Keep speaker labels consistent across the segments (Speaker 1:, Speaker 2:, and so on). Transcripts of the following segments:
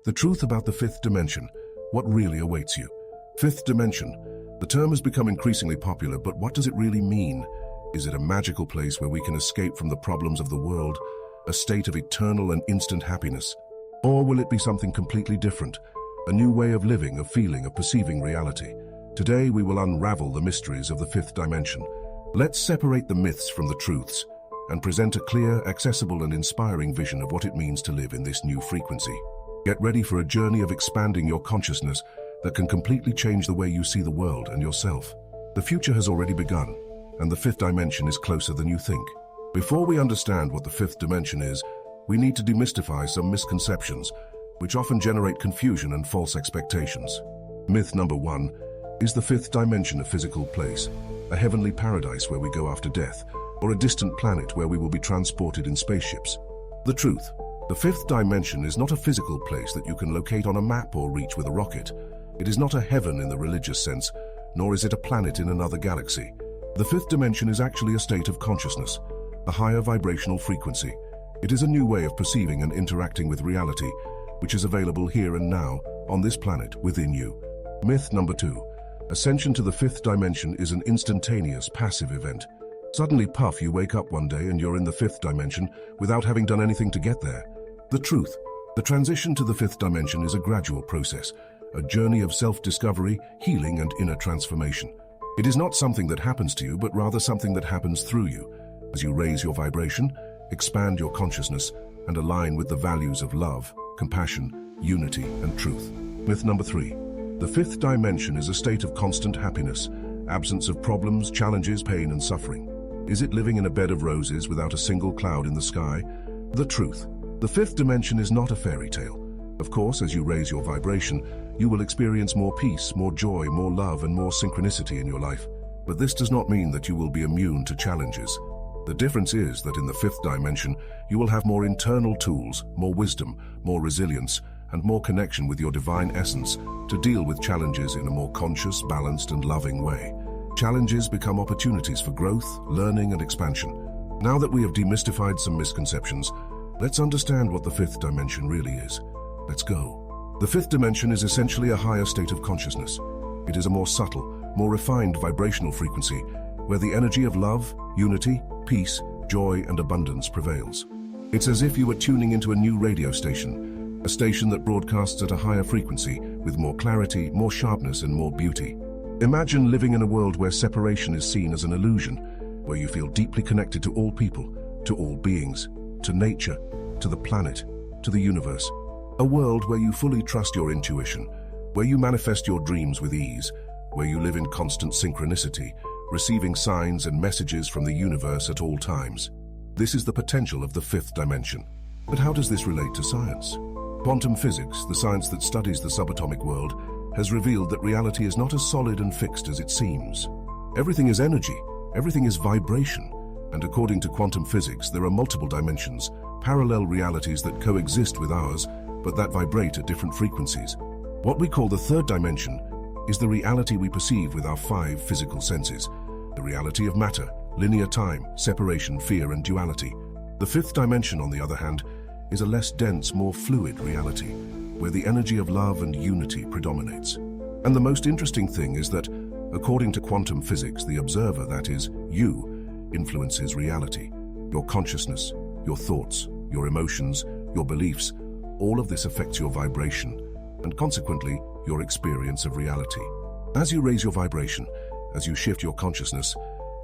Speaker 1: The truth about the fifth dimension, what really awaits you. Fifth dimension. The term has become increasingly popular, but what does it really mean? Is it a magical place where we can escape from the problems of the world, a state of eternal and instant happiness? Or will it be something completely different, a new way of living, of feeling, of perceiving reality? Today we will unravel the mysteries of the fifth dimension. Let's separate the myths from the truths and present a clear, accessible and inspiring vision of what it means to live in this new frequency. Get ready for a journey of expanding your consciousness that can completely change the way you see the world and yourself. The future has already begun, and the fifth dimension is closer than you think. Before we understand what the fifth dimension is, we need to demystify some misconceptions, which often generate confusion and false expectations. Myth number 1, is the fifth dimension a physical place, a heavenly paradise where we go after death, or a distant planet where we will be transported in spaceships? The truth: the fifth dimension is not a physical place that you can locate on a map or reach with a rocket. It is not a heaven in the religious sense, nor is it a planet in another galaxy. The fifth dimension is actually a state of consciousness, a higher vibrational frequency. It is a new way of perceiving and interacting with reality, which is available here and now, on this planet, within you. Myth number 2. Ascension to the fifth dimension is an instantaneous, passive event. Suddenly, puff, you wake up one day and you're in the fifth dimension without having done anything to get there. The truth: the transition to the fifth dimension is a gradual process, a journey of self-discovery, healing and inner transformation. It is not something that happens to you, but rather something that happens through you, as you raise your vibration, expand your consciousness, and align with the values of love, compassion, unity, and truth. Myth number 3. The fifth dimension is a state of constant happiness, absence of problems, challenges, pain, and suffering. Is it living in a bed of roses without a single cloud in the sky? The truth: the fifth dimension is not a fairy tale. Of course, as you raise your vibration, you will experience more peace, more joy, more love, and more synchronicity in your life. But this does not mean that you will be immune to challenges. The difference is that in the fifth dimension, you will have more internal tools, more wisdom, more resilience, and more connection with your divine essence to deal with challenges in a more conscious, balanced, and loving way. Challenges become opportunities for growth, learning, and expansion. Now that we have demystified some misconceptions, let's understand what the fifth dimension really is. Let's go. The fifth dimension is essentially a higher state of consciousness. It is a more subtle, more refined vibrational frequency where the energy of love, unity, peace, joy, and abundance prevails. It's as if you are tuning into a new radio station, a station that broadcasts at a higher frequency with more clarity, more sharpness, and more beauty. Imagine living in a world where separation is seen as an illusion, where you feel deeply connected to all people, to all beings, to nature, to the planet, to the universe. A world where you fully trust your intuition, where you manifest your dreams with ease, where you live in constant synchronicity, receiving signs and messages from the universe at all times. This is the potential of the fifth dimension. But how does this relate to science? Quantum physics, the science that studies the subatomic world, has revealed that reality is not as solid and fixed as it seems. Everything is energy, everything is vibration, and according to quantum physics, there are multiple dimensions, parallel realities that coexist with ours, but that vibrate at different frequencies. What we call the third dimension is the reality we perceive with our 5 physical senses, the reality of matter, linear time, separation, fear, and duality. The fifth dimension, on the other hand, is a less dense, more fluid reality, where the energy of love and unity predominates. And the most interesting thing is that, according to quantum physics, the observer, that is, you, influences reality. Your consciousness, your thoughts, your emotions, your beliefs, all of this affects your vibration, and consequently, your experience of reality. As you raise your vibration, as you shift your consciousness,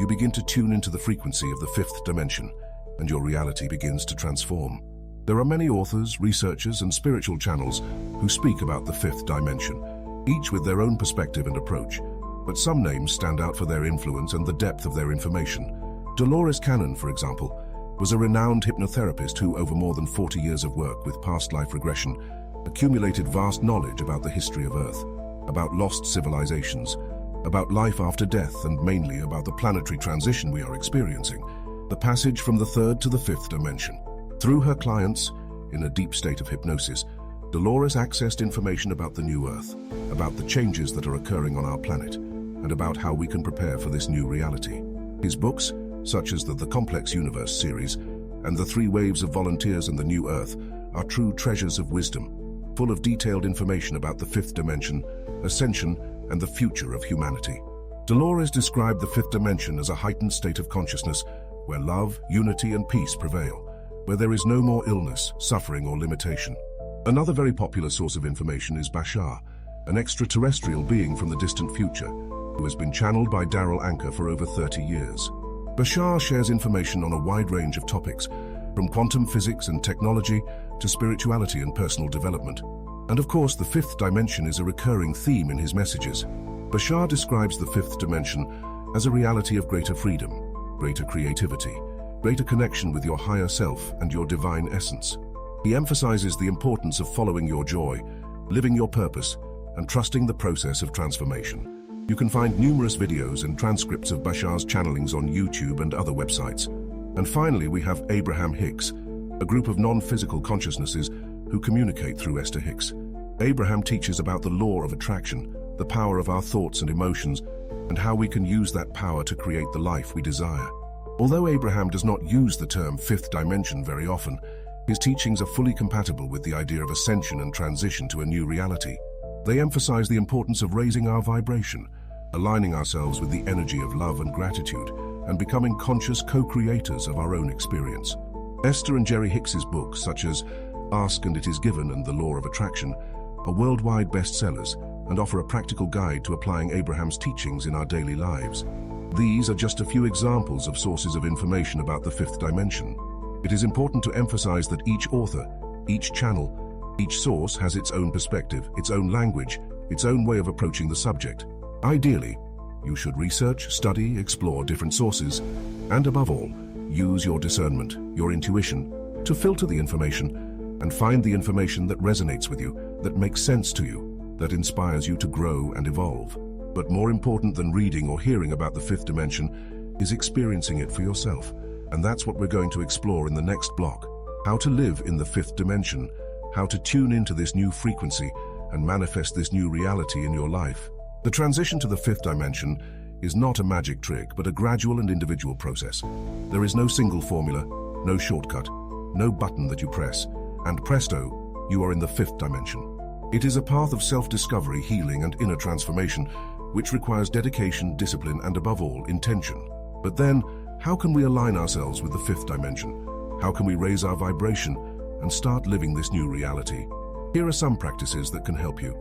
Speaker 1: you begin to tune into the frequency of the fifth dimension, and your reality begins to transform. There are many authors, researchers, and spiritual channels who speak about the fifth dimension, each with their own perspective and approach, but some names stand out for their influence and the depth of their information. Dolores Cannon, for example, was a renowned hypnotherapist who, over more than 40 years of work with past life regression, accumulated vast knowledge about the history of Earth, about lost civilizations, about life after death, and mainly about the planetary transition we are experiencing, the passage from the third to the fifth dimension. Through her clients, in a deep state of hypnosis, Dolores accessed information about the new Earth, about the changes that are occurring on our planet, and about how we can prepare for this new reality. His books, such as the Complex Universe series and the 3 Waves of Volunteers and the New Earth, are true treasures of wisdom. full of detailed information about the fifth dimension, Ascension, and the future of humanity. Dolores described the fifth dimension as a heightened state of consciousness where love, unity, and peace prevail, where there is no more illness, suffering, or limitation. Another very popular source of information is Bashar, an extraterrestrial being from the distant future, who has been channeled by Daryl Anchor for over 30 years. Bashar shares information on a wide range of topics, from quantum physics and technology to spirituality and personal development. And of course, the fifth dimension is a recurring theme in his messages. Bashar describes the fifth dimension as a reality of greater freedom, greater creativity, greater connection with your higher self and your divine essence. He emphasizes the importance of following your joy, living your purpose, and trusting the process of transformation. You can find numerous videos and transcripts of Bashar's channelings on YouTube and other websites. And finally, we have Abraham Hicks, a group of non-physical consciousnesses who communicate through Esther Hicks. Abraham teaches about the law of attraction, the power of our thoughts and emotions, and how we can use that power to create the life we desire. Although Abraham does not use the term fifth dimension very often, his teachings are fully compatible with the idea of ascension and transition to a new reality. They emphasize the importance of raising our vibration, aligning ourselves with the energy of love and gratitude, and becoming conscious co-creators of our own experience. Esther and Jerry Hicks's books, such as Ask and It Is Given and The Law of Attraction, are worldwide bestsellers and offer a practical guide to applying Abraham's teachings in our daily lives. These are just a few examples of sources of information about the fifth dimension. It is important to emphasize that each author, each channel, each source has its own perspective, its own language, its own way of approaching the subject. Ideally, you should research, study, explore different sources, and above all, use your discernment, your intuition, to filter the information and find the information that resonates with you, that makes sense to you, that inspires you to grow and evolve. But more important than reading or hearing about the fifth dimension is experiencing it for yourself. And that's what we're going to explore in the next block. How to live in the fifth dimension, how to tune into this new frequency and manifest this new reality in your life. The transition to the fifth dimension is not a magic trick, but a gradual and individual process. There is no single formula, no shortcut, no button that you press, and presto, you are in the fifth dimension. It is a path of self-discovery, healing, and inner transformation, which requires dedication, discipline, and above all, intention. But then, how can we align ourselves with the fifth dimension? How can we raise our vibration and start living this new reality? Here are some practices that can help you.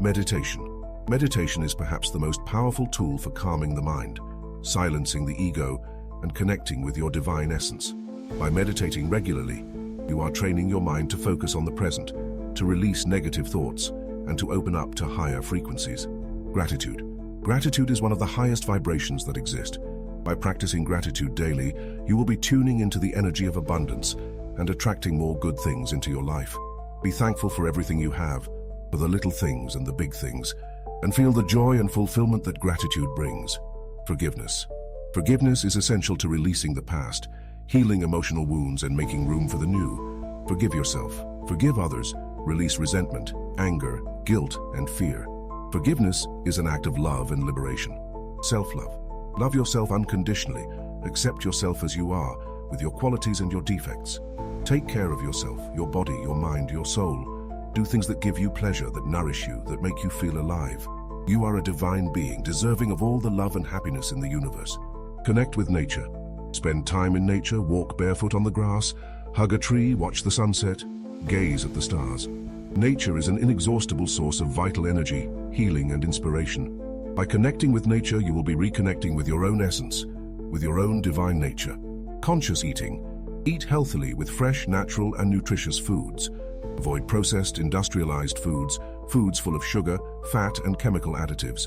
Speaker 1: Meditation. Meditation is perhaps the most powerful tool for calming the mind, silencing the ego, and connecting with your divine essence. By meditating regularly, you are training your mind to focus on the present, to release negative thoughts, and to open up to higher frequencies. Gratitude. Gratitude is one of the highest vibrations that exist. By practicing gratitude daily, you will be tuning into the energy of abundance and attracting more good things into your life. Be thankful for everything you have, for the little things and the big things, and feel the joy and fulfillment that gratitude brings. Forgiveness. Forgiveness is essential to releasing the past, healing emotional wounds, and making room for the new. Forgive yourself. Forgive others. Release resentment, anger, guilt, and fear. Forgiveness is an act of love and liberation. Self-love. Love yourself unconditionally. Accept yourself as you are, with your qualities and your defects. Take care of yourself, your body, your mind, your soul. Do things that give you pleasure, that nourish you, that make you feel alive. You are a divine being, deserving of all the love and happiness in the universe. Connect with nature. Spend time in nature, walk barefoot on the grass, hug a tree, watch the sunset, gaze at the stars. Nature is an inexhaustible source of vital energy, healing, and inspiration. By connecting with nature, you will be reconnecting with your own essence, with your own divine nature. Conscious eating. Eat healthily with fresh, natural, and nutritious foods. Avoid processed, industrialized foods, foods full of sugar, fat, and chemical additives.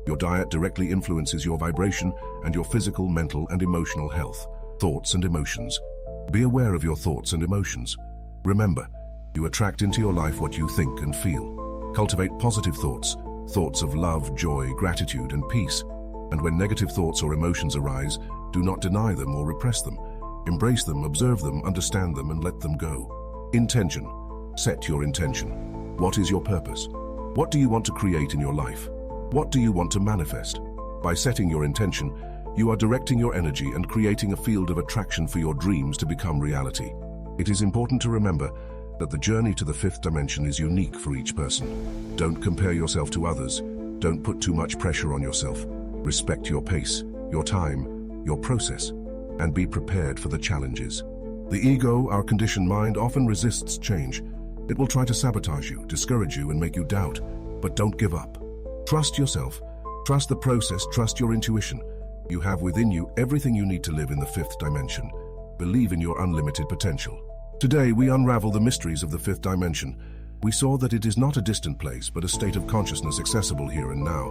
Speaker 1: Your diet directly influences your vibration and your physical, mental, and emotional health. Thoughts and emotions. Be aware of your thoughts and emotions. Remember, you attract into your life what you think and feel. Cultivate positive thoughts, thoughts of love, joy, gratitude, and peace. And when negative thoughts or emotions arise, do not deny them or repress them. Embrace them, observe them, understand them, and let them go. Intention. Set your intention. What is your purpose? What do you want to create in your life? What do you want to manifest? By setting your intention, you are directing your energy and creating a field of attraction for your dreams to become reality. It is important to remember that the journey to the fifth dimension is unique for each person. Don't compare yourself to others. Don't put too much pressure on yourself. Respect your pace, your time, your process, and be prepared for the challenges. The ego, our conditioned mind, often resists change. It will try to sabotage you, discourage you, and make you doubt. But don't give up. Trust yourself. Trust the process. Trust your intuition. You have within you everything you need to live in the fifth dimension. Believe in your unlimited potential. Today, we unravel the mysteries of the fifth dimension. We saw that it is not a distant place, but a state of consciousness accessible here and now.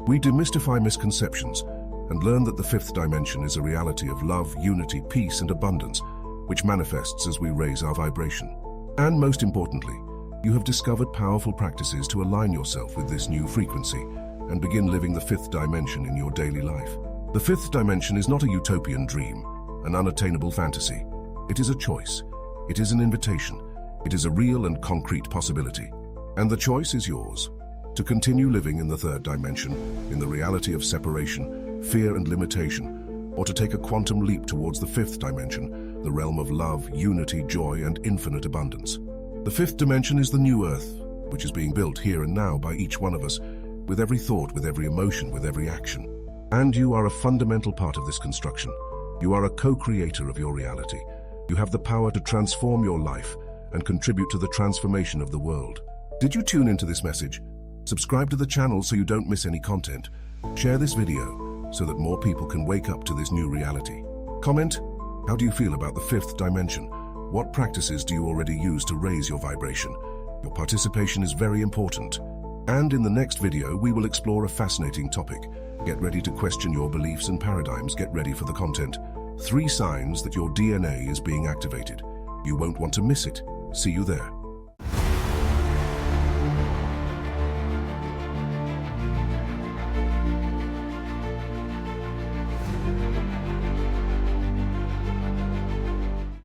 Speaker 1: We demystify misconceptions and learn that the fifth dimension is a reality of love, unity, peace, and abundance, which manifests as we raise our vibration. And most importantly, you have discovered powerful practices to align yourself with this new frequency and begin living the fifth dimension in your daily life. The fifth dimension is not a utopian dream, an unattainable fantasy. It is a choice. It is an invitation. It is a real and concrete possibility. And the choice is yours. To continue living in the third dimension, in the reality of separation, fear, and limitation, or to take a quantum leap towards the fifth dimension, the realm of love, unity, joy, and infinite abundance. The fifth dimension is the new Earth, which is being built here and now by each one of us, with every thought, with every emotion, with every action. And you are a fundamental part of this construction. You are a co-creator of your reality. You have the power to transform your life and contribute to the transformation of the world. Did you tune into this message? Subscribe to the channel so you don't miss any content. Share this video so that more people can wake up to this new reality. Comment, how do you feel about the fifth dimension? What practices do you already use to raise your vibration? Your participation is very important. And in the next video, we will explore a fascinating topic. Get ready to question your beliefs and paradigms. Get ready for the content. 3 signs that your DNA is being activated. You won't want to miss it. See you there.